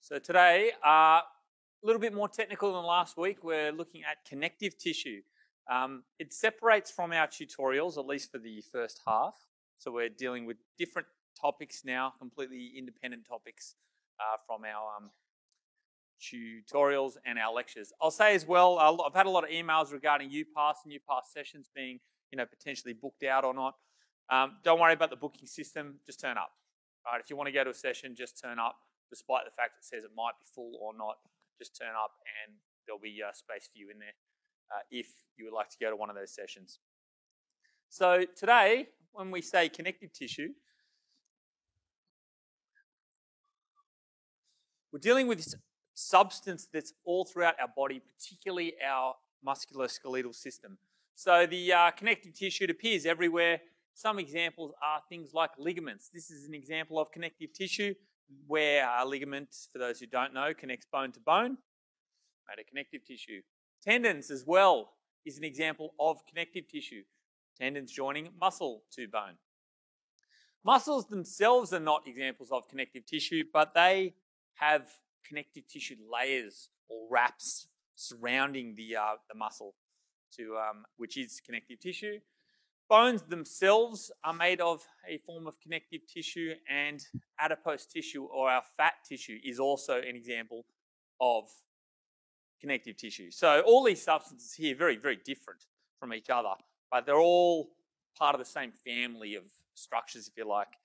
So today, a little bit more technical than last week, we're looking at connective tissue. It separates from our tutorials, at least for the first half. So we're dealing with different topics now, completely independent topics from our tutorials and our lectures. I'll say as well, I've had a lot of emails regarding UPass and UPass sessions being, potentially booked out or not. Don't worry about the booking system, just turn up. All right, if you want to go to a session, just turn up. Despite the fact it says it might be full or not, just turn up and there'll be space for you in there if you would like to go to one of those sessions. So today, when we say connective tissue, we're dealing with this substance that's all throughout our body, particularly our musculoskeletal system. So the connective tissue, it appears everywhere. Some examples are things like ligaments. This is an example of connective tissue where a ligament, for those who don't know, connects bone to bone, made of connective tissue. Tendons as well is an example of connective tissue. Tendons joining muscle to bone. Muscles themselves are not examples of connective tissue, but they have connective tissue layers or wraps surrounding the muscle, which is connective tissue. Bones themselves are made of a form of connective tissue, and adipose tissue, or our fat tissue, is also an example of connective tissue. So all these substances here are very, very different from each other, but they're all part of the same family of structures, if you like,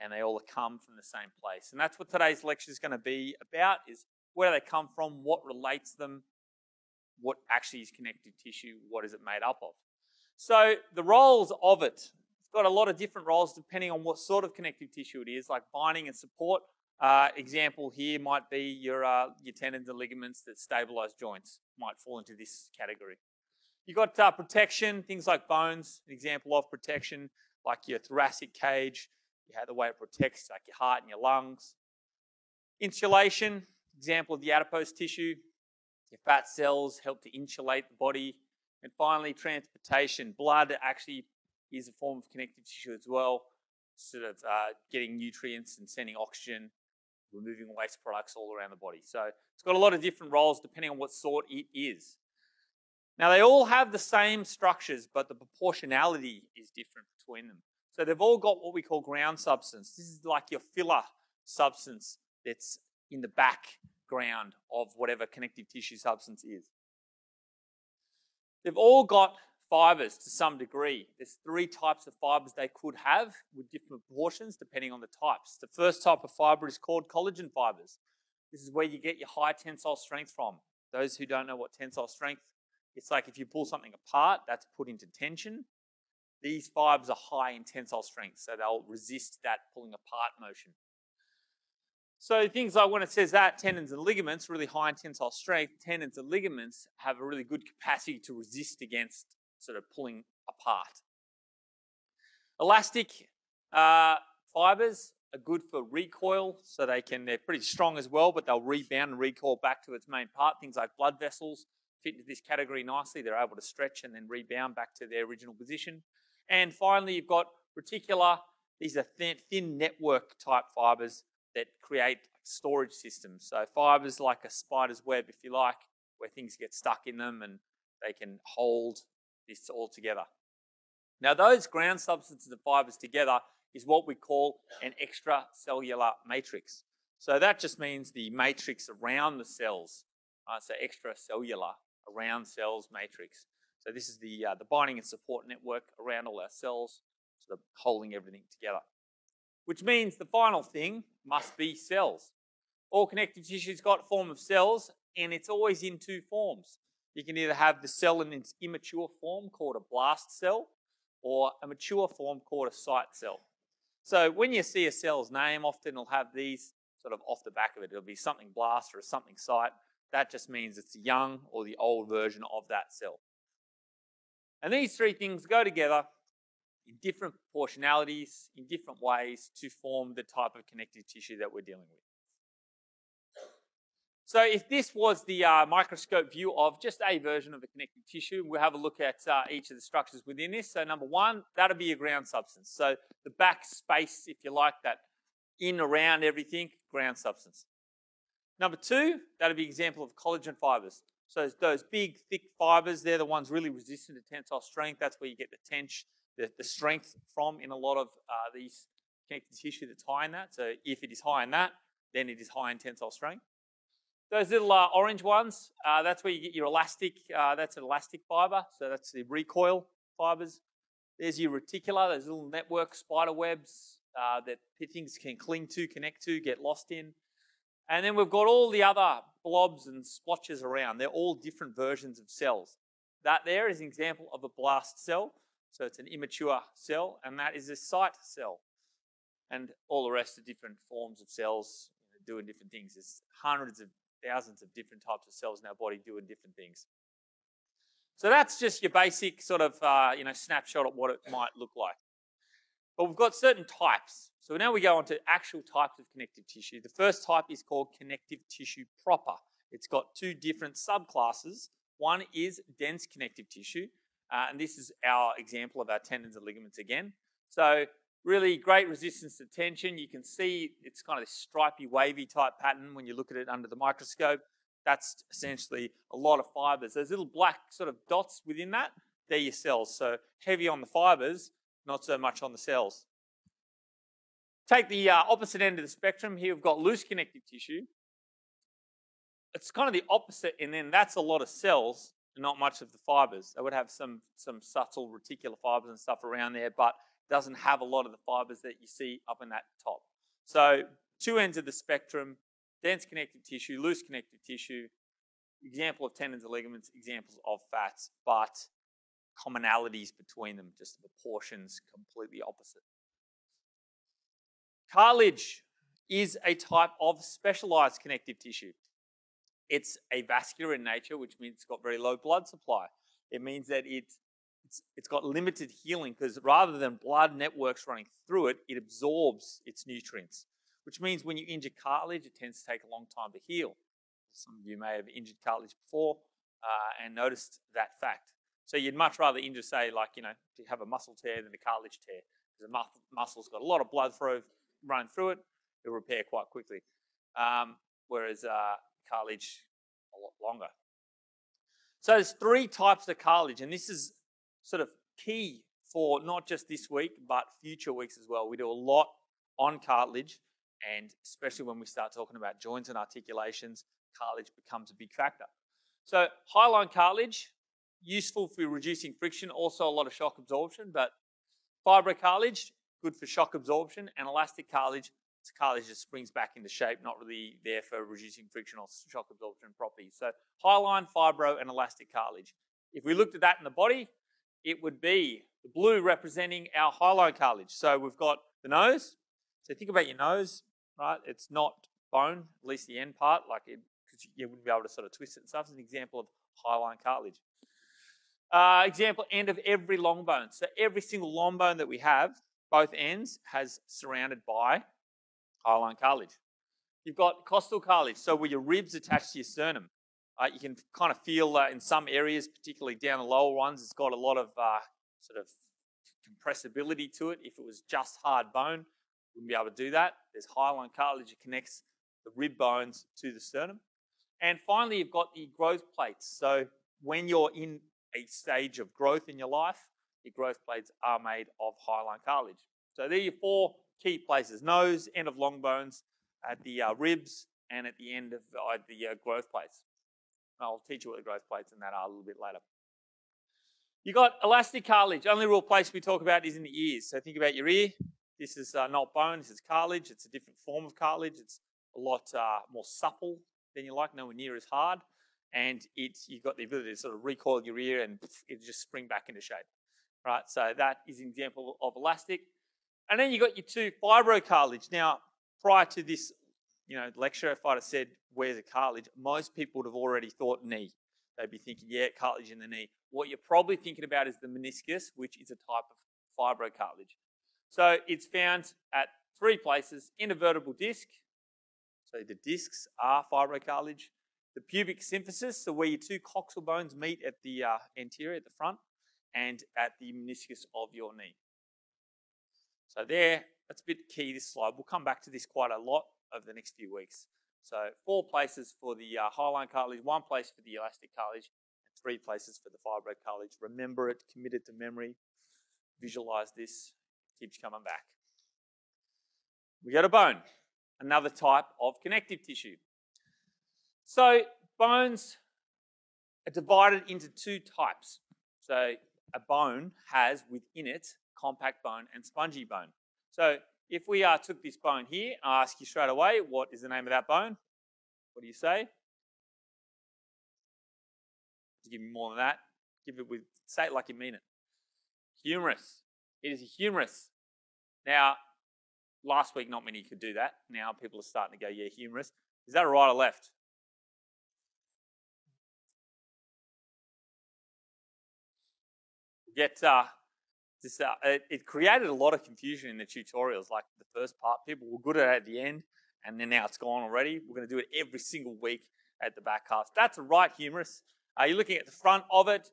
and they all come from the same place. And that's what today's lecture is going to be about, is where do they come from, what relates them, what actually is connective tissue, what is it made up of. So the roles of it, it's got a lot of different roles depending on what sort of connective tissue it is, like binding and support. Example here might be your tendons and ligaments that stabilize joints, might fall into this category. You've got protection, things like bones, an example of protection, like your thoracic cage, you have the way it protects like your heart and your lungs. Insulation, example of the adipose tissue, your fat cells help to insulate the body. And finally, transportation. Blood actually is a form of connective tissue as well, sort of getting nutrients and sending oxygen, removing waste products all around the body. So it's got a lot of different roles depending on what sort it is. Now, they all have the same structures, but the proportionality is different between them. So they've all got what we call ground substance. This is like your filler substance that's in the background of whatever connective tissue substance is. They've all got fibers to some degree. There's 3 types of fibers they could have with different proportions depending on the types. The first type of fiber is called collagen fibers. This is where you get your high tensile strength from. Those who don't know what tensile strength, it's like if you pull something apart, that's put into tension. These fibers are high in tensile strength, so they'll resist that pulling apart motion. So things like when it says that, tendons and ligaments, really high in tensile strength, tendons and ligaments have a really good capacity to resist against sort of pulling apart. Elastic fibers are good for recoil, so they're pretty strong as well, but they'll rebound and recoil back to its main part. Things like blood vessels fit into this category nicely. They're able to stretch and then rebound back to their original position. And finally, you've got reticular. These are thin network type fibers that create storage systems. So fibers like a spider's web, if you like, where things get stuck in them and they can hold this all together. Now, those ground substances and fibers together is what we call an extracellular matrix. So that just means the matrix around the cells. So extracellular, around cells matrix. So this is the binding and support network around all our cells, sort of holding everything together. Which means the final thing must be cells. All connective tissue's got a form of cells, and it's always in 2 forms. You can either have the cell in its immature form, called a blast cell, or a mature form called a site cell. So when you see a cell's name, often it'll have these sort of off the back of it. It'll be something blast or something site. That just means it's the young or the old version of that cell. And these 3 things go together in different proportionalities, in different ways to form the type of connective tissue that we're dealing with. So if this was the microscope view of just a version of the connective tissue, we'll have a look at each of the structures within this. So number 1, that'll be a ground substance. So the back space, if you like, that in around everything, ground substance. Number two, that'd be an example of collagen fibers. So those big, thick fibers, they're the ones really resistant to tensile strength. That's where you get the tension, the strength from in a lot of these connective tissue that's high in that. So if it is high in that, then it is high in tensile strength. Those little orange ones, that's where you get your elastic, that's an elastic fiber. So that's the recoil fibers. There's your reticular, those little network spider webs that things can cling to, connect to, get lost in. And then we've got all the other blobs and splotches around. They're all different versions of cells. That there is an example of a blast cell. So it's an immature cell, and that is a site cell. And all the rest are different forms of cells doing different things. There's hundreds of thousands of different types of cells in our body doing different things. So that's just your basic sort of snapshot of what it might look like. But we've got certain types. So now we go on to actual types of connective tissue. The first type is called connective tissue proper. It's got two different subclasses. One is dense connective tissue, and this is our example of our tendons and ligaments again. So really great resistance to tension. You can see it's kind of this stripy, wavy type pattern when you look at it under the microscope. That's essentially a lot of fibers. Those little black sort of dots within that, they're your cells. So heavy on the fibers, not so much on the cells. Take the opposite end of the spectrum. Here we've got loose connective tissue. It's kind of the opposite, and then that's a lot of cells and not much of the fibers. They would have some subtle reticular fibers and stuff around there, but doesn't have a lot of the fibers that you see up in that top. So two ends of the spectrum, dense connective tissue, loose connective tissue, example of tendons and ligaments, examples of fats, but commonalities between them, just the proportions completely opposite. Cartilage is a type of specialized connective tissue. It's avascular in nature, which means it's got very low blood supply. It means that it's got limited healing because rather than blood networks running through it, it absorbs its nutrients, which means when you injure cartilage, it tends to take a long time to heal. Some of you may have injured cartilage before and noticed that fact. So you'd much rather injure, say, if you have a muscle tear than a cartilage tear, because the muscle's got a lot of blood flow running through it, it'll repair quite quickly. Whereas cartilage, a lot longer. So there's three types of cartilage, and this is sort of key for not just this week, but future weeks as well. We do a lot on cartilage, and especially when we start talking about joints and articulations, cartilage becomes a big factor. So hyaline cartilage, useful for reducing friction, also a lot of shock absorption, but fibrocartilage, good for shock absorption, and elastic cartilage, it's cartilage just springs back into shape, not really there for reducing friction or shock absorption properties. So hyaline, fibro, and elastic cartilage. If we looked at that in the body, it would be the blue representing our hyaline cartilage. So we've got the nose. So think about your nose, right? It's not bone, at least the end part, because you wouldn't be able to sort of twist it and stuff. It's an example of hyaline cartilage. Example, end of every long bone. So every single long bone that we have, both ends, has surrounded by hyaline cartilage. You've got costal cartilage, so where your ribs attach to your sternum. You can kind of feel in some areas, particularly down the lower ones, it's got a lot of sort of compressibility to it. If it was just hard bone, wouldn't be able to do that. There's hyaline cartilage that connects the rib bones to the sternum. And finally, you've got the growth plates. So when you're in a stage of growth in your life, your growth plates are made of hyaline cartilage. So there are your four key places: nose, end of long bones, at the ribs, and at the end of the growth plates. I'll teach you what the growth plates and that are a little bit later. You've got elastic cartilage. Only real place we talk about is in the ears. So think about your ear. This is not bone, this is cartilage. It's a different form of cartilage. It's a lot more supple than you like, nowhere near as hard. And you've got the ability to sort of recoil your ear and it'll just spring back into shape. Right, so that is an example of elastic. And then you've got your two fibrocartilage. Now, prior to this lecture, if I'd have said, where's the cartilage, most people would have already thought knee. They'd be thinking, yeah, cartilage in the knee. What you're probably thinking about is the meniscus, which is a type of fibrocartilage. So it's found at three places: intervertebral disc, so the discs are fibrocartilage; the pubic symphysis, so where your two coxal bones meet at the anterior, at the front, and at the meniscus of your knee. So that's a bit key, this slide. We'll come back to this quite a lot over the next few weeks. So 4 places for the hyaline cartilage, 1 place for the elastic cartilage, and 3 places for the fibro cartilage. Remember it, commit it to memory, visualize this, keeps coming back. We go to bone, another type of connective tissue. So bones are divided into 2 types. So a bone has within it compact bone and spongy bone. So if we took this bone here, I'll ask you straight away, what is the name of that bone? What do you say? To give me more than that, say it like you mean it. Humerus. It is a humerus. Now, last week not many could do that. Now people are starting to go, yeah, humerus. Is that right or left? It created a lot of confusion in the tutorials, like the first part. People were good at it at the end, and then now it's gone already. We're going to do it every single week at the back half. That's a right humerus. You're looking at the front of it.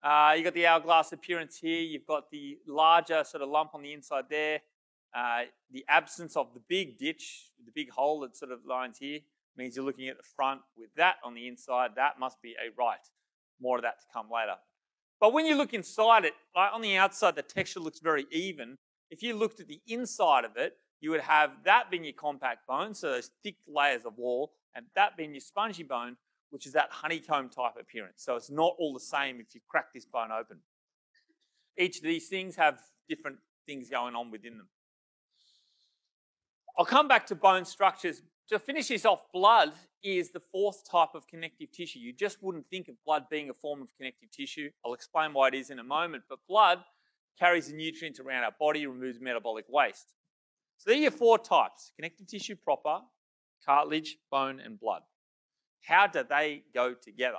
You've got the hourglass appearance here. You've got the larger sort of lump on the inside there. The absence of the big ditch, the big hole that sort of lines here, means you're looking at the front with that on the inside. That must be a right. More of that to come later. But when you look inside it, like on the outside, the texture looks very even. If you looked at the inside of it, you would have that being your compact bone, so those thick layers of wall, and that being your spongy bone, which is that honeycomb type appearance. So it's not all the same if you crack this bone open. Each of these things have different things going on within them. I'll come back to bone structures. To finish this off, blood is the 4th type of connective tissue. You just wouldn't think of blood being a form of connective tissue. I'll explain why it is in a moment, but blood carries the nutrients around our body, removes metabolic waste. So there are your 4 types: connective tissue proper, cartilage, bone, and blood. How do they go together?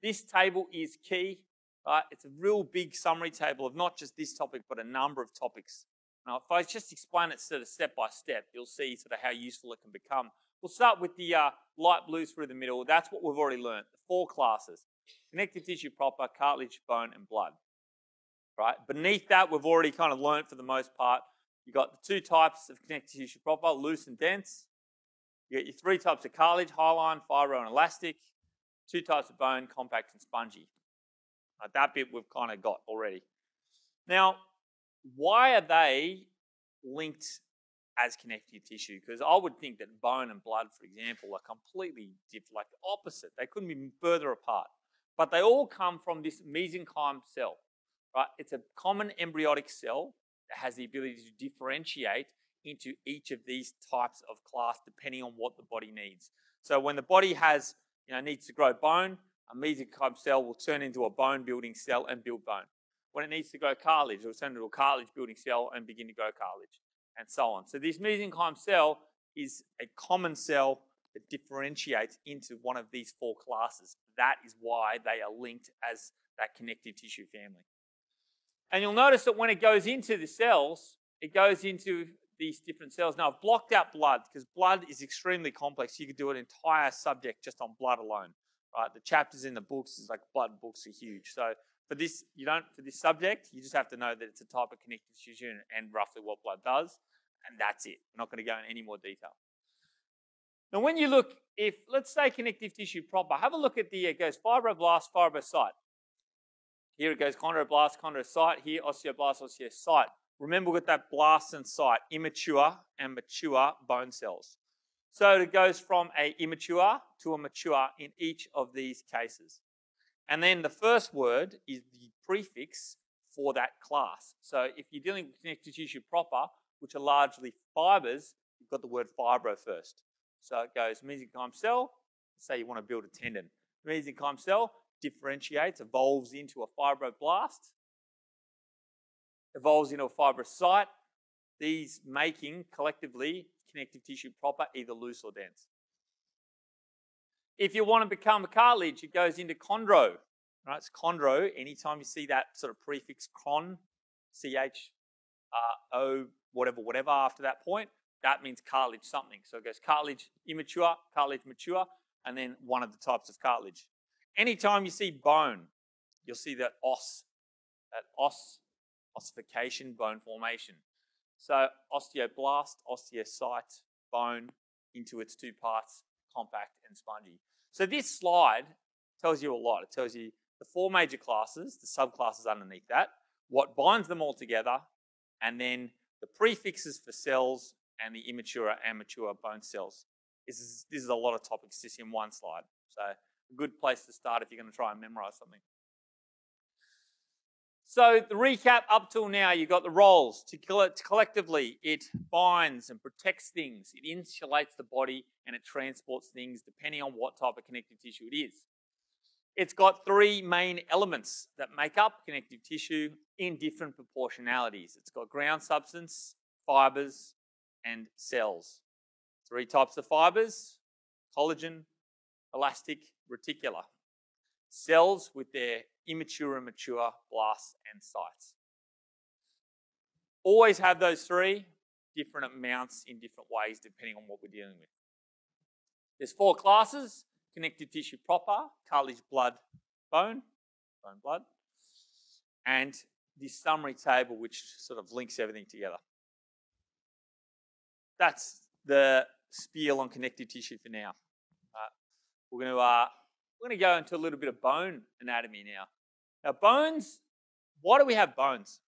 This table is key, right? It's a real big summary table of not just this topic, but a number of topics. Now, if I just explain it sort of step by step, you'll see sort of how useful it can become. We'll start with the light blue through the middle. That's what we've already learned, the 4 classes: connective tissue proper, cartilage, bone, and blood. Right? Beneath that, we've already kind of learned for the most part. You've got the 2 types of connective tissue proper, loose and dense. You got your 3 types of cartilage, hyaline, fibro, and elastic. 2 types of bone, compact and spongy. That bit we've kind of got already. Now, why are they linked as connective tissue? Because I would think that bone and blood, for example, are completely different, like opposite. They couldn't be further apart. But they all come from this mesenchyme cell, right? It's a common embryonic cell that has the ability to differentiate into each of these types of class depending on what the body needs. So when the body needs to grow bone, a mesenchyme cell will turn into a bone-building cell and build bone. When it needs to grow cartilage, it will turn into a cartilage-building cell and begin to grow cartilage, and so on. So this mesenchyme cell is a common cell that differentiates into one of these 4 classes. That is why they are linked as that connective tissue family. And you'll notice that when it goes into the cells, it goes into these different cells. Now, I've blocked out blood because blood is extremely complex. You could do an entire subject just on blood alone, right? The chapters in the books is like blood books are huge. So for this subject, you just have to know that it's a type of connective tissue and roughly what blood does, and that's it. I'm not going to go into any more detail. Now, when you look, let's say connective tissue proper, have a look at it goes fibroblast, fibrocyte. Here it goes chondroblast, chondrocyte. Here osteoblast, osteocyte. Remember with that blast and cyte, immature and mature bone cells. So it goes from an immature to a mature in each of these cases. And then the first word is the prefix for that class. So if you're dealing with connective tissue proper, which are largely fibers, you've got the word fibro first. So it goes mesenchyme cell, say you want to build a tendon. Mesenchyme cell differentiates, evolves into a fibroblast, evolves into a fibrocyte, these making collectively connective tissue proper, either loose or dense. If you want to become a cartilage, it goes into chondro. Right? It's chondro. Anytime you see that sort of prefix chron, C-H-O, whatever after that point, that means cartilage something. So it goes cartilage immature, cartilage mature, and then one of the types of cartilage. Anytime you see bone, you'll see that ossification, bone formation. So osteoblast, osteocyte, bone into its 2 parts, compact, and spongy. So this slide tells you a lot. It tells you the 4 major classes, the subclasses underneath that, what binds them all together, and then the prefixes for cells and the immature and mature bone cells. This is a lot of topics just in one slide. So a good place to start if you're going to try and memorize something. So the recap up till now, you've got the roles. Collectively, it binds and protects things. It insulates the body and it transports things depending on what type of connective tissue it is. It's got 3 main elements that make up connective tissue in different proportionalities. It's got ground substance, fibers, and cells. 3 types of fibers: collagen, elastic, reticular. Cells with their immature and mature blasts and sites. Always have those 3, different amounts in different ways depending on what we're dealing with. There's 4 classes: connective tissue proper, cartilage, blood, bone, blood, and this summary table which sort of links everything together. That's the spiel on connective tissue for now. We're going to go into a little bit of bone anatomy now. Now, bones, why do we have bones?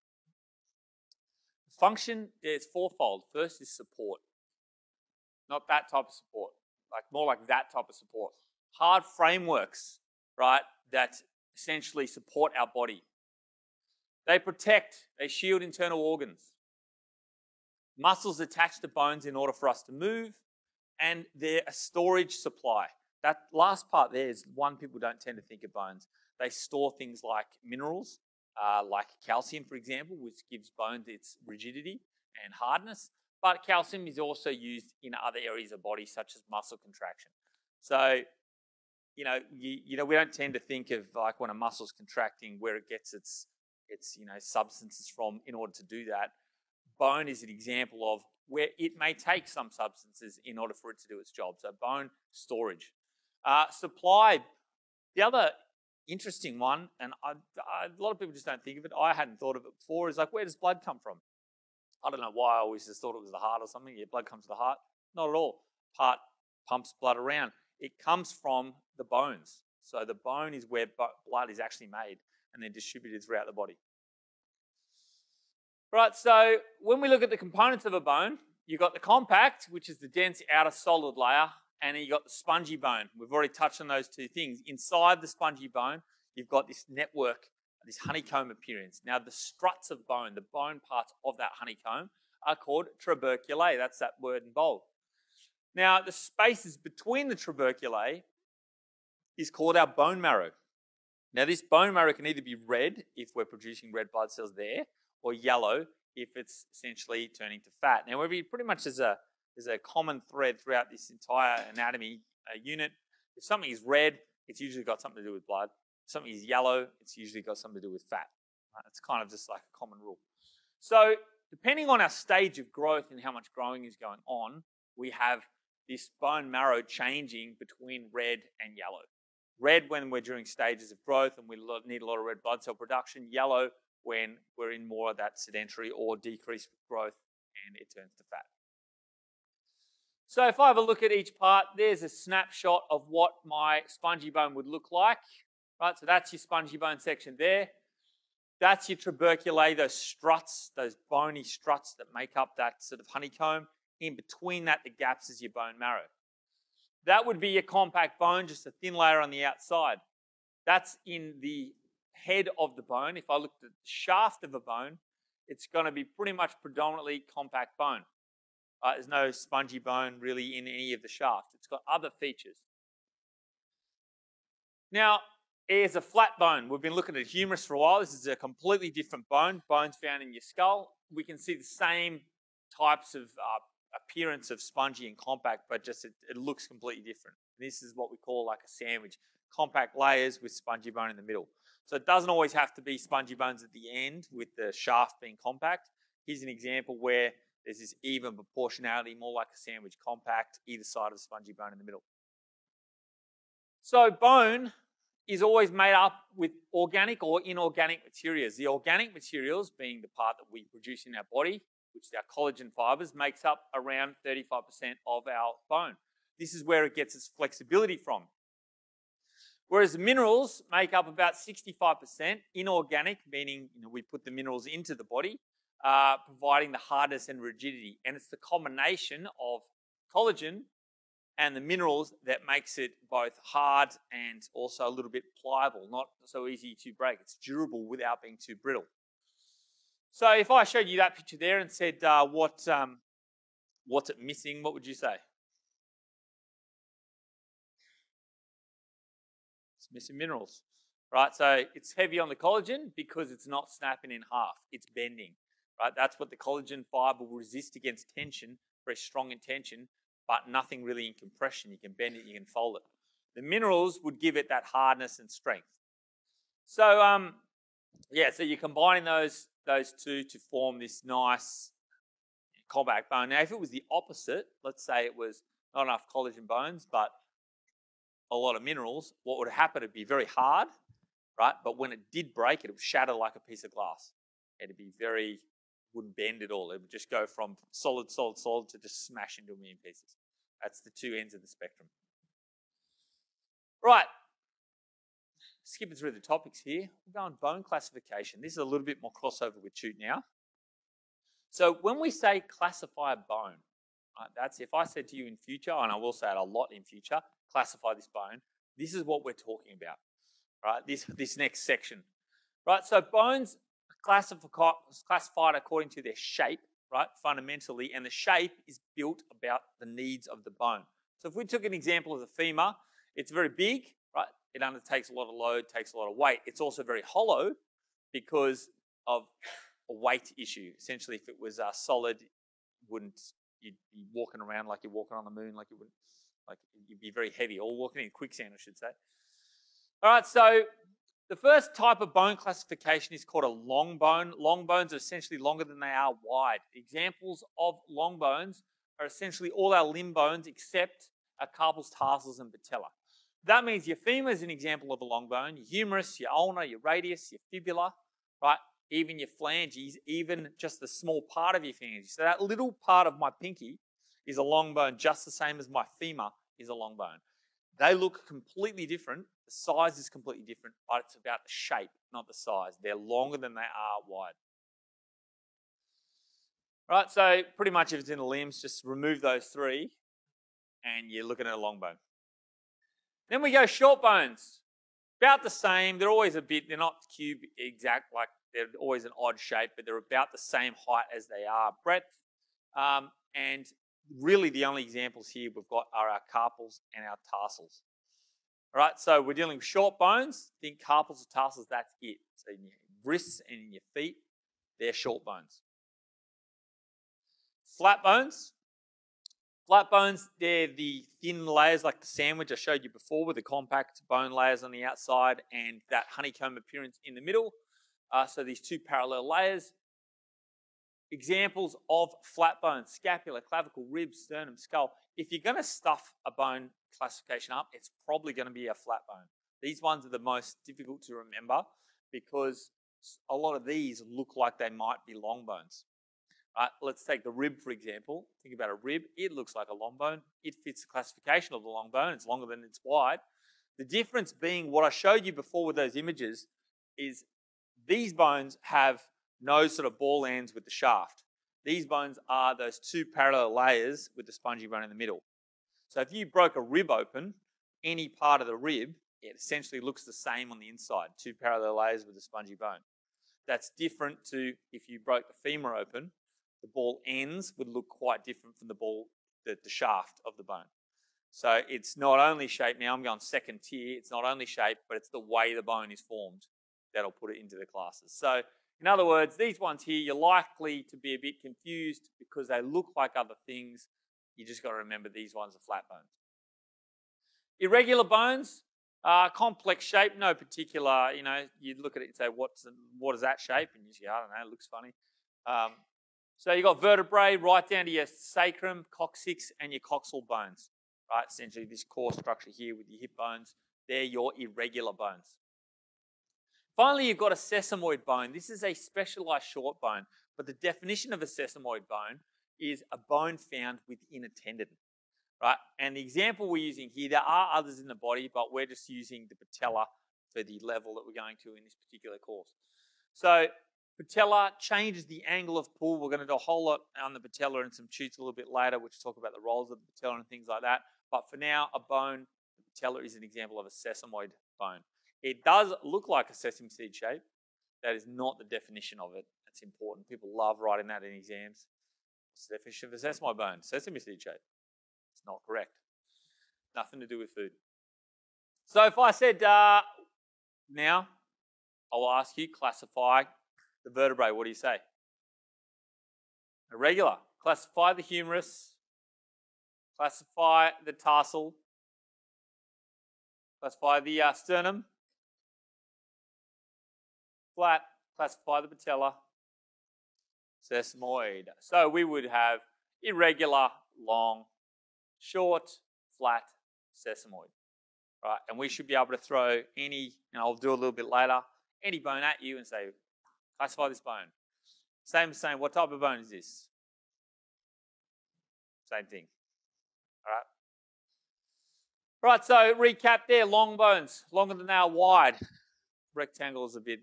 The function is 4-fold. First is support. Not that type of support, more like that type of support. Hard frameworks, right, that essentially support our body. They protect, they shield internal organs. Muscles attach to bones in order for us to move, and they're a storage supply. That last part there is one people don't tend to think of bones. They store things like minerals, like calcium, for example, which gives bones its rigidity and hardness. But calcium is also used in other areas of body, such as muscle contraction. So, we don't tend to think of like when a muscle's contracting where it gets its substances from in order to do that. Bone is an example of where it may take some substances in order for it to do its job. So bone storage. Supply, the other interesting one, and a lot of people just don't think of it, I hadn't thought of it before, is like, where does blood come from? I don't know why I always just thought it was the heart or something. Yeah, blood comes to the heart. Not at all. Heart pumps blood around. It comes from the bones. So the bone is where blood is actually made and then distributed throughout the body. Right, so when we look at the components of a bone, you've got the compact, which is the dense outer solid layer, and then you've got the spongy bone. We've already touched on those 2 things. Inside the spongy bone, you've got this network, this honeycomb appearance. Now, the struts of bone, the bone parts of that honeycomb, are called tuberculae. That's that word in bold. Now, the spaces between the tuberculae is called our bone marrow. Now, this bone marrow can either be red if we're producing red blood cells there, or yellow if it's essentially turning to fat. Now, pretty much there's a common thread throughout this entire anatomy unit. If something is red, it's usually got something to do with blood. If something is yellow, it's usually got something to do with fat. Right? It's kind of just like a common rule. So depending on our stage of growth and how much growing is going on, we have this bone marrow changing between red and yellow. Red when we're during stages of growth and we need a lot of red blood cell production. Yellow when we're in more of that sedentary or decreased growth and it turns to fat. So if I have a look at each part, there's a snapshot of what my spongy bone would look like. Right, so that's your spongy bone section there. That's your tuberculae, those struts, those bony struts that make up that sort of honeycomb. In between that, the gaps is your bone marrow. That would be your compact bone, just a thin layer on the outside. That's in the head of the bone. If I looked at the shaft of a bone, it's going to be pretty much predominantly compact bone. There's no spongy bone really in any of the shaft. It's got other features. Now, here's a flat bone. We've been looking at humerus for a while. This is a completely different bone. Bones found in your skull. We can see the same types of appearance of spongy and compact, but just it looks completely different. This is what we call like a sandwich. Compact layers with spongy bone in the middle. So it doesn't always have to be spongy bones at the end with the shaft being compact. Here's an example where there's this even proportionality, more like a sandwich, compact, either side of the spongy bone in the middle. So bone is always made up with organic or inorganic materials. The organic materials being the part that we produce in our body, which is our collagen fibers, makes up around 35% of our bone. This is where it gets its flexibility from. Whereas the minerals make up about 65% inorganic, meaning we put the minerals into the body, providing the hardness and rigidity. And it's the combination of collagen and the minerals that makes it both hard and also a little bit pliable, not so easy to break. It's durable without being too brittle. So if I showed you that picture there and said, what's it missing, what would you say? It's missing minerals, right? So it's heavy on the collagen because it's not snapping in half. It's bending, right? That's what the collagen fiber will resist against tension, very strong in tension, but nothing really in compression. You can bend it, you can fold it. The minerals would give it that hardness and strength. So, so you're combining those two to form this nice compact bone. Now, if it was the opposite, let's say it was not enough collagen bones, but a lot of minerals, what would happen? It'd be very hard, right? But when it did break, it would shatter like a piece of glass. It'd be wouldn't bend at all. It would just go from solid to just smash into a million pieces. That's the two ends of the spectrum. Right. Skipping through the topics here. We're going bone classification. This is a little bit more crossover with chute now. So when we say classify a bone, that's if I said to you in future, and I will say it a lot in future, classify this bone, this is what we're talking about, right? This next section, right? So bones are classified according to their shape, right, fundamentally, and the shape is built about the needs of the bone. So if we took an example of the femur, it's very big, right? It undertakes a lot of load, takes a lot of weight. It's also very hollow because of a weight issue. Essentially, if it was solid, you'd be walking around like you're walking on the moon, you'd be very heavy, or walking in quicksand, I should say. All right, so the first type of bone classification is called a long bone. Long bones are essentially longer than they are wide. Examples of long bones are essentially all our limb bones except our carpals, tarsals, and patella. That means your femur is an example of a long bone, your humerus, your ulna, your radius, your fibula, right? Even your phalanges, even just the small part of your phalanges. So that little part of my pinky is a long bone, just the same as my femur is a long bone. They look completely different. The size is completely different, but it's about the shape, not the size. They're longer than they are wide. Right, so pretty much if it's in the limbs, just remove those three and you're looking at a long bone. Then we go short bones. About the same. They're always they're not cube exact, like they're always an odd shape, but they're about the same height as they are breadth. And really the only examples here we've got are our carpals and our tarsals. All right, so we're dealing with short bones. Think carpals or tarsals, that's it. So in your wrists and in your feet, they're short bones. Flat bones. Flat bones, they're the thin layers like the sandwich I showed you before with the compact bone layers on the outside and that honeycomb appearance in the middle. So these two parallel layers. Examples of flat bones: scapula, clavicle, ribs, sternum, skull. If you're going to stuff a bone classification up, it's probably going to be a flat bone. These ones are the most difficult to remember because a lot of these look like they might be long bones. Let's take the rib, for example. Think about a rib. It looks like a long bone. It fits the classification of the long bone. It's longer than it's wide. The difference being what I showed you before with those images is these bones have no sort of ball ends with the shaft. These bones are those two parallel layers with the spongy bone in the middle. So if you broke a rib open, any part of the rib, it essentially looks the same on the inside, two parallel layers with a spongy bone. That's different to if you broke the femur open, the ball ends would look quite different from the shaft of the bone. So it's not only shape, now I'm going second tier, it's not only shape, but it's the way the bone is formed that'll put it into the classes. So in other words, these ones here, you're likely to be a bit confused because they look like other things. You just got to remember these ones are flat bones. Irregular bones, complex shape, no particular, you look at it and say, what is that shape? And you say, I don't know, it looks funny. So you've got vertebrae right down to your sacrum, coccyx, and your coxal bones. Right, essentially this core structure here with your hip bones, they're your irregular bones. Finally, you've got a sesamoid bone. This is a specialized short bone, but the definition of a sesamoid bone is a bone found within a tendon. right? And the example we're using here, there are others in the body, but we're just using the patella for the level that we're going to in this particular course. So patella changes the angle of pull. We're going to do a whole lot on the patella and some shoots a little bit later, which talk about the roles of the patella and things like that. But for now, a bone, the patella is an example of a sesamoid bone. It does look like a sesame seed shape. That is not the definition of it. That's important. People love writing that in exams. What's the definition of a sesamoid bone? Sesame seed shape. It's not correct. Nothing to do with food. So if I said, now, I will ask you, classify the vertebrae. What do you say? Irregular. Classify the humerus. Classify the tarsal. Classify the sternum. Flat. Classify the patella. Sesamoid. So we would have irregular, long, short, flat, sesamoid. Right? And we should be able to throw any, and I'll do a little bit later, any bone at you and say, classify this bone. Same, what type of bone is this? Same thing. All right. Right, so recap there, long bones, longer than they are wide. Rectangle is a bit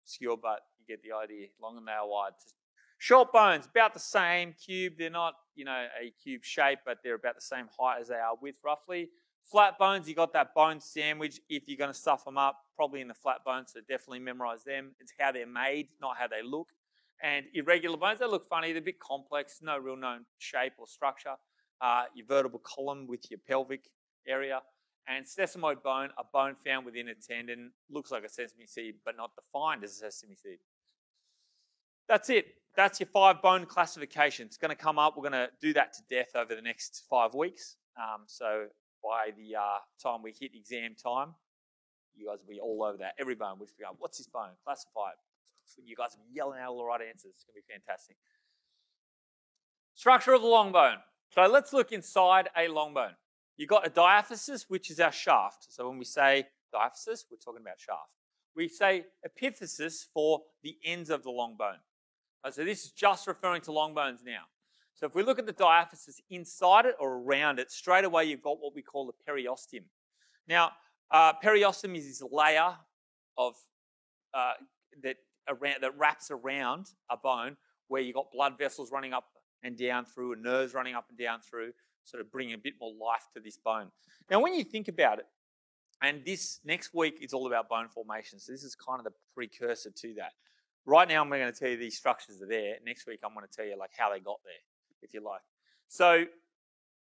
obscure, but you get the idea, longer than they are wide. Short bones, about the same cube. They're not, a cube shape, but they're about the same height as they are width, roughly. Flat bones, you got that bone sandwich. If you're going to stuff them up, probably in the flat bones, so definitely memorize them. It's how they're made, not how they look. And irregular bones, they look funny. They're a bit complex, no real known shape or structure. Your vertebral column with your pelvic area. And sesamoid bone, a bone found within a tendon, looks like a sesame seed, but not defined as a sesame seed. That's it. That's your 5 bone classification. It's going to come up. We're going to do that to death over the next 5 weeks. So by the time we hit exam time, you guys will be all over that. Every bone, we'll be going, what's this bone? Classify it. You guys will be yelling out all the right answers. It's going to be fantastic. Structure of the long bone. So let's look inside a long bone. You've got a diaphysis, which is our shaft. So when we say diaphysis, we're talking about shaft. We say epiphysis for the ends of the long bone. So this is just referring to long bones now. So if we look at the diaphysis, inside it or around it, straight away you've got what we call the periosteum. Now, periosteum is this layer of that wraps around a bone where you've got blood vessels running up and down through and nerves running up and down through, sort of bringing a bit more life to this bone. Now, when you think about it, and this next week is all about bone formation, so this is kind of the precursor to that. Right now, I'm going to tell you these structures are there. Next week, I'm going to tell you like how they got there, if you like. So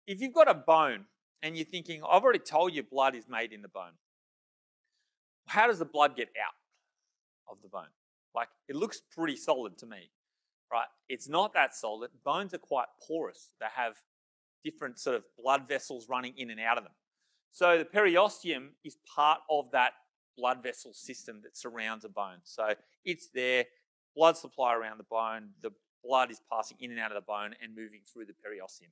if you've got a bone and you're thinking, I've already told you blood is made in the bone. How does the blood get out of the bone? Like, it looks pretty solid to me, right? It's not that solid. Bones are quite porous. They have different sort of blood vessels running in and out of them. So the periosteum is part of that blood vessel system that surrounds a bone. So it's there, blood supply around the bone, the blood is passing in and out of the bone and moving through the periosteum.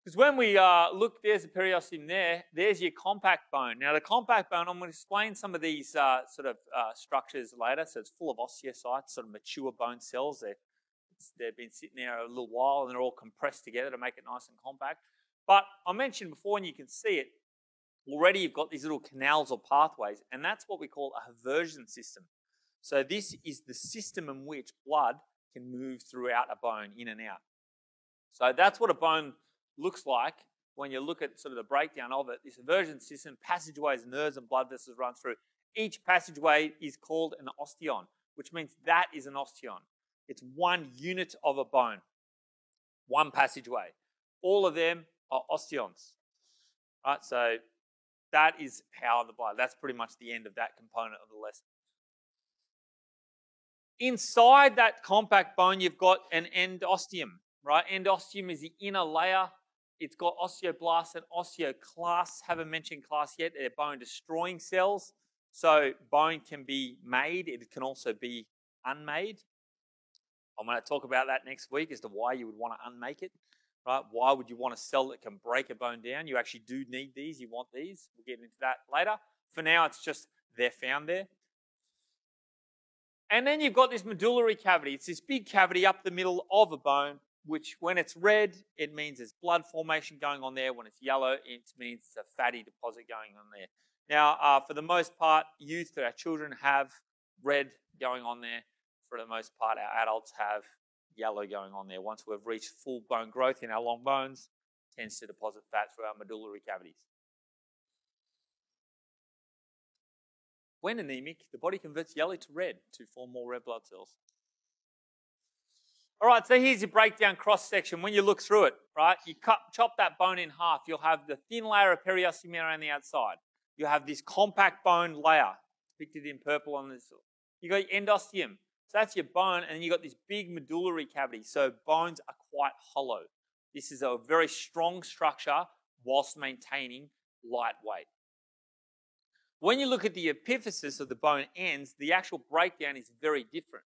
Because when we look, there's the periosteum there, there's your compact bone. Now the compact bone, I'm going to explain some of these structures later. So it's full of osteocytes, sort of mature bone cells. They've been sitting there a little while and they're all compressed together to make it nice and compact. But I mentioned before, and you can see it, already you've got these little canals or pathways, and that's what we call a Haversian system. So this is the system in which blood can move throughout a bone, in and out. So that's what a bone looks like when you look at sort of the breakdown of it. This Haversian system, passageways, nerves and blood vessels run through. Each passageway is called an osteon, which means that is an osteon. It's one unit of a bone, one passageway. All of them are osteons. Right, so that is how the blood, that's pretty much the end of that component of the lesson. Inside that compact bone, you've got an endosteum, right? Endosteum is the inner layer. It's got osteoblasts and osteoclasts. Haven't mentioned clasts yet. They're bone-destroying cells. So bone can be made. It can also be unmade. I'm going to talk about that next week as to why you would want to unmake it. Right? Why would you want a cell that can break a bone down? You actually do need these. You want these. We'll get into that later. For now, it's just they're found there. And then you've got this medullary cavity. It's this big cavity up the middle of a bone which when it's red, it means there's blood formation going on there. When it's yellow, it means it's a fatty deposit going on there. Now, for the most part, youth, our children have red going on there. For the most part, our adults have yellow going on there. Once we've reached full bone growth in our long bones, it tends to deposit fat through our medullary cavities. When anemic, the body converts yellow to red to form more red blood cells. All right, so here's your breakdown cross-section. When you look through it, right, you chop that bone in half. You'll have the thin layer of periosteum around the outside. You have this compact bone layer, depicted in purple on this. You got your endosteum. So that's your bone, and you got this big medullary cavity. So bones are quite hollow. This is a very strong structure whilst maintaining light weight. When you look at the epiphysis of the bone ends, the actual breakdown is very different.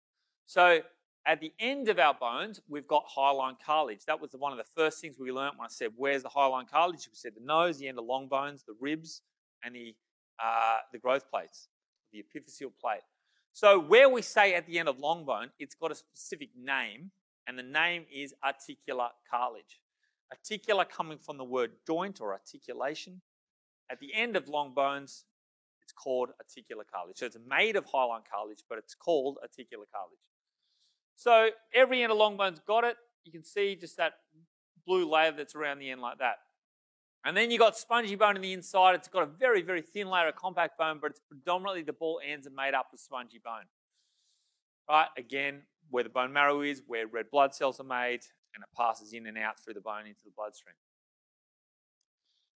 So at the end of our bones, we've got hyaline cartilage. That was one of the first things we learned when I said, where's the hyaline cartilage? We said the nose, the end of long bones, the ribs, and the growth plates, the epiphyseal plate. So where we say at the end of long bone, it's got a specific name, and the name is articular cartilage. Articular coming from the word joint or articulation. At the end of long bones, it's called articular cartilage. So it's made of hyaline cartilage, but it's called articular cartilage. So every end of long bone's got it. You can see just that blue layer that's around the end like that. And then you've got spongy bone on the inside. It's got a very, very thin layer of compact bone, but it's predominantly the ball ends are made up of spongy bone. Right, again, where the bone marrow is, where red blood cells are made, and it passes in and out through the bone into the bloodstream.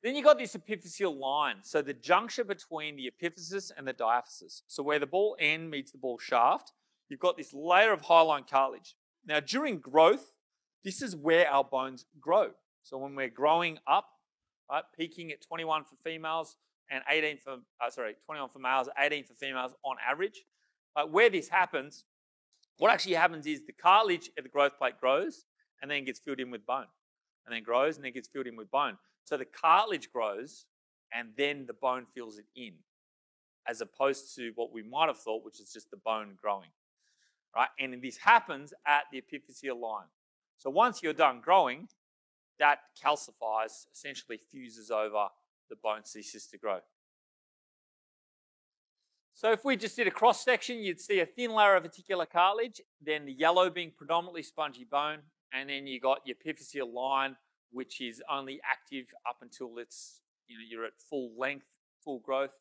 Then you've got this epiphyseal line, so the juncture between the epiphysis and the diaphysis. So where the ball end meets the ball shaft, you've got this layer of hyaline cartilage. Now, during growth, this is where our bones grow. So when we're growing up, right, peaking at 21 for females and 21 for males, 18 for females on average. Where this happens, what actually happens is the cartilage at the growth plate grows and then gets filled in with bone, and then grows and then gets filled in with bone. So the cartilage grows and then the bone fills it in, as opposed to what we might have thought, which is just the bone growing. Right? And this happens at the epiphyseal line. So once you're done growing, that calcifies, essentially fuses over, the bone ceases to grow. So if we just did a cross section, you'd see a thin layer of articular cartilage, then the yellow being predominantly spongy bone, and then you got your epiphyseal line, which is only active up until it's, you're at full length, full growth,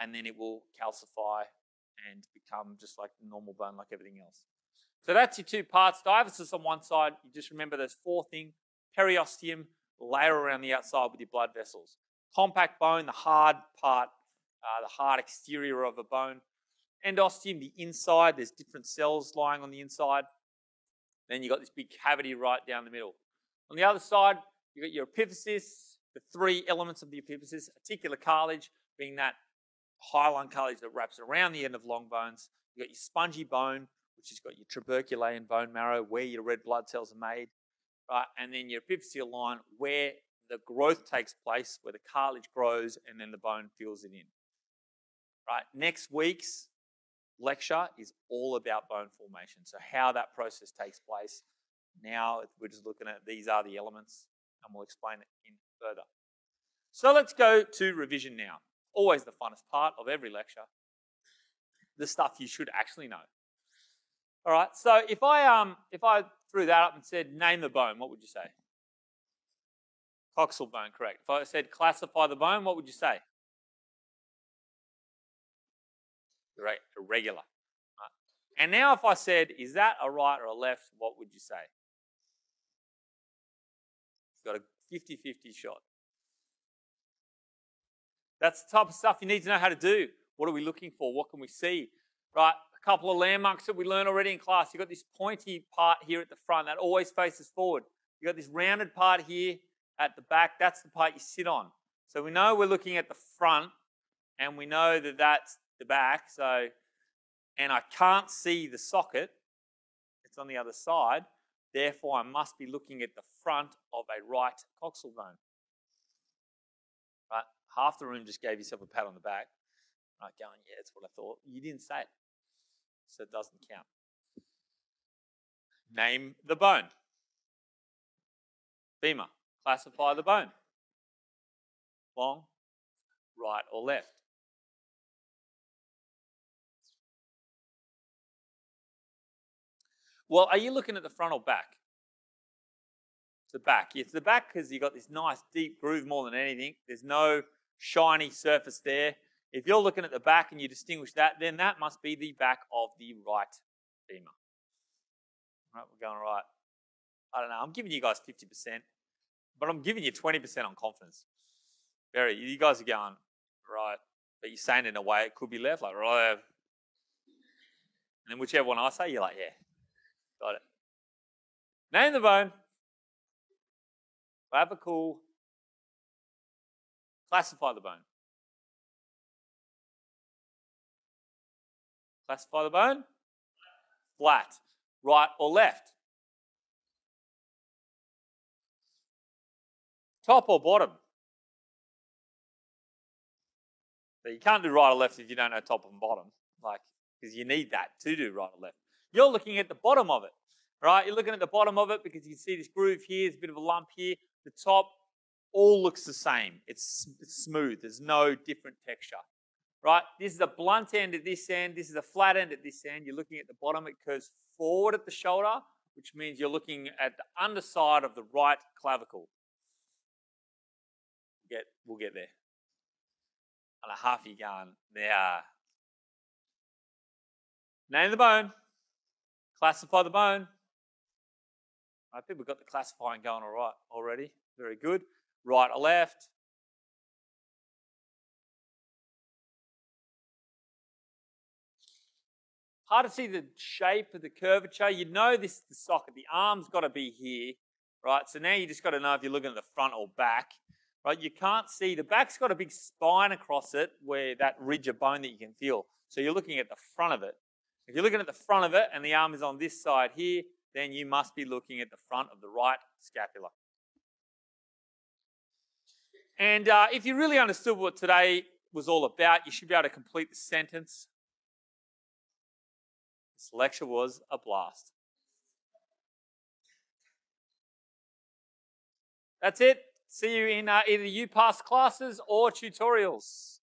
and then it will calcify and become just like the normal bone, like everything else. So that's your two parts. Diaphysis on one side, you just remember those four things. Periosteum, layer around the outside with your blood vessels. Compact bone, the hard part, the hard exterior of a bone. Endosteum, the inside, there's different cells lying on the inside. Then you've got this big cavity right down the middle. On the other side, you've got your epiphysis, the three elements of the epiphysis, articular cartilage being that hyaline cartilage that wraps around the end of long bones. You've got your spongy bone, which has got your tuberculate bone marrow, where your red blood cells are made. Right, and then your epiphyseal line, where the growth takes place, where the cartilage grows, and then the bone fills it in. Right, next week's lecture is all about bone formation, so how that process takes place. Now we're just looking at these are the elements, and we'll explain it in further. So let's go to revision now. Always the funnest part of every lecture, the stuff you should actually know. All right, so if I threw that up and said, name the bone, what would you say? Coxal bone, correct. If I said, classify the bone, what would you say? Irregular. Right. And now if I said, is that a right or a left, what would you say? You've got a 50-50 shot. That's the type of stuff you need to know how to do. What are we looking for? What can we see? Right, a couple of landmarks that we learned already in class. You've got this pointy part here at the front that always faces forward. You've got this rounded part here at the back. That's the part you sit on. So we know we're looking at the front, and we know that that's the back. So, and I can't see the socket. It's on the other side. Therefore, I must be looking at the front of a right coxal bone. Right, half the room just gave yourself a pat on the back. Right, going, yeah, that's what I thought. You didn't say it, so it doesn't count. Name the bone. Femur. Classify the bone. Long, right, or left. Well, are you looking at the front or back? It's the back. It's the back because you've got this nice deep groove more than anything. There's no shiny surface there. If you're looking at the back and you distinguish that, then that must be the back of the right femur. All right, we're going right. I don't know. I'm giving you guys 50%, but I'm giving you 20% on confidence. You guys are going right, but you're saying in a way it could be left, like right. And then whichever one I say, you're like, yeah, got it. Name the bone. Clavicle. Classify the bone. Classify the bone. Flat. Right or left. Top or bottom. So you can't do right or left if you don't know top and bottom, because you need that to do right or left. You're looking at the bottom of it, right? You're looking at the bottom of it because you can see this groove here, there's a bit of a lump here. The top all looks the same. It's smooth. There's no different texture, right? This is a blunt end at this end. This is a flat end at this end. You're looking at the bottom. It curves forward at the shoulder, which means you're looking at the underside of the right clavicle. We'll get there. And a half you going there. Name the bone. Classify the bone. I think we've got the classifying going all right already. Very good. Right or left. Hard to see the shape of the curvature. You know this is the socket. The arm's got to be here, right? So now you just got to know if you're looking at the front or back. Right, you can't see, the back's got a big spine across it where that ridge of bone that you can feel. So you're looking at the front of it. If you're looking at the front of it and the arm is on this side here, then you must be looking at the front of the right scapula. And if you really understood what today was all about, you should be able to complete the sentence. This lecture was a blast. That's it. See you in either UPass classes or tutorials.